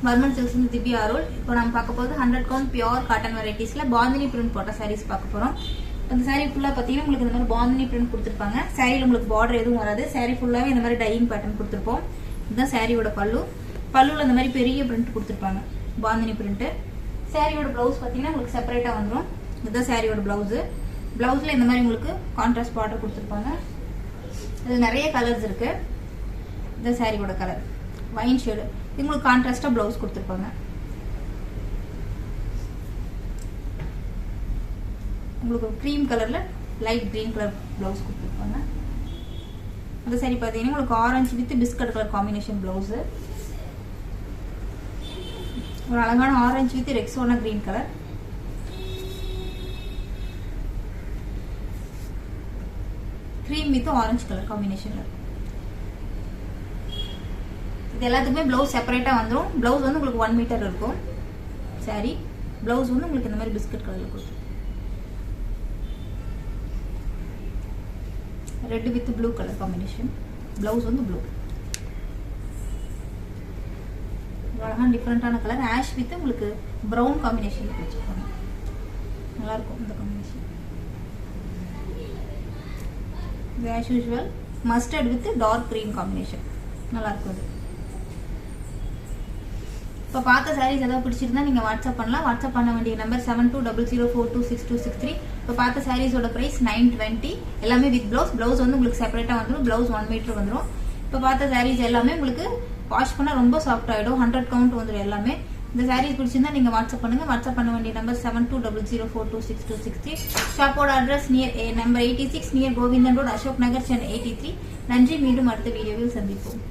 Burman Silks in Divya Arul. இப்போ நம்ம பார்க்க போறது 100 count pure cotton varieties ல பாந்தினி print போட்ட sarees பார்க்க போறோம். அந்த saree ஃபுல்லா பாத்தீங்கன்னா உங்களுக்கு இந்த மாதிரி பாந்தினி print கொடுத்திருப்பாங்க. சாரில உங்களுக்கு border எதுவும் வராது. saree ஃபுல்லாவே இந்த மாதிரி dyeing pattern கொடுத்திருப்போம். இதுதான் சாரியோட பல்லு. பல்லுல இந்த மாதிரி பெரிய print கொடுத்திருப்பாங்க. பாந்தினி print. சாரியோட blouse பாத்தீங்கன்னா உங்களுக்கு செப்பரேட்டா வந்துரும். இதுதான் சாரியோட blouse. Blouseல இந்த மாதிரி உங்களுக்கு contrast border கொடுத்திருப்பாங்க. இதுல நிறைய கலர்ஸ் இருக்கு. இந்த சாரியோட கலர் wine shade. இது உங்களுக்கு கான்ட்ராஸ்டா ப்ளவுஸ் கொடுத்திருப்பாங்க. உங்களுக்கு க்ரீம் கலர்ல லைட் கிரீன் கலர் ப்ளவுஸ் கொடுத்திருப்பாங்க. அந்த சாரி பாத்தீங்கன்னா உங்களுக்கு orange with biscuit colour combination blouse. ஒரு அழகான orange with Rexona green colour. Cream with orange colour காம்பினேஷன்ல. இது எல்லாத்துக்குமே ப்ளவுஸ் செப்பரேட்டா வந்துரும். ப்ளவுஸ் வந்து உங்களுக்கு 1 மீட்டர் இருக்கும். சாரி ப்ளவுஸ் வந்து உங்களுக்கு இந்த மாதிரி பிஸ்கட் கலர்ல கொடுக்கும். Red with blue colour combination. Blouse வந்து ப்ளூ. அழகான டிஃபரெண்டான கலர் ஆஷ் வித் உங்களுக்கு பிரவுன் காம்பினேஷன்ல வச்சிருக்காங்க. நல்லா இருக்கும் இந்த காம்பினேஷன். இது as usual mustard with dark green combination. நல்லா இருக்கும் இது. இப்போ பார்த்த சாரீஸ் ஏதாவது பிடிச்சிருந்தா நீங்க வாட்ஸ்அப் பண்ணலாம். வாட்ஸ்அப் பண்ண வேண்டிய நம்பர் 7200426263. இப்போ பார்த்த சாரீஸோட பிரைஸ் 920. எல்லாமே வித் ப்ளவுஸ். ப்ளவுஸ் வந்து உங்களுக்கு செப்பரேட்டா வந்துடும். ப்ளவுஸ் 1 மீட்டர் வந்துடும். இப்போ பார்த்த சாரீஸ் எல்லாமே உங்களுக்கு வாஷ் பண்ணா ரொம்ப சாஃப்ட் ஆயிடும். 100 கவுண்ட் வந்துடும் எல்லாமே. இந்த சாரீஸ் பிடிச்சிருந்தா நீங்க வாட்ஸ்அப் பண்ணுங்க. வாட்ஸ்அப் பண்ண வேண்டிய நம்பர் 7200426263. ஷாப்போட address near number 86 near Govindan road, Ashok Nagar, Chennai 83. நன்றி. மீண்டும் அடுத்த வீடியோவில் சந்திப்போம்.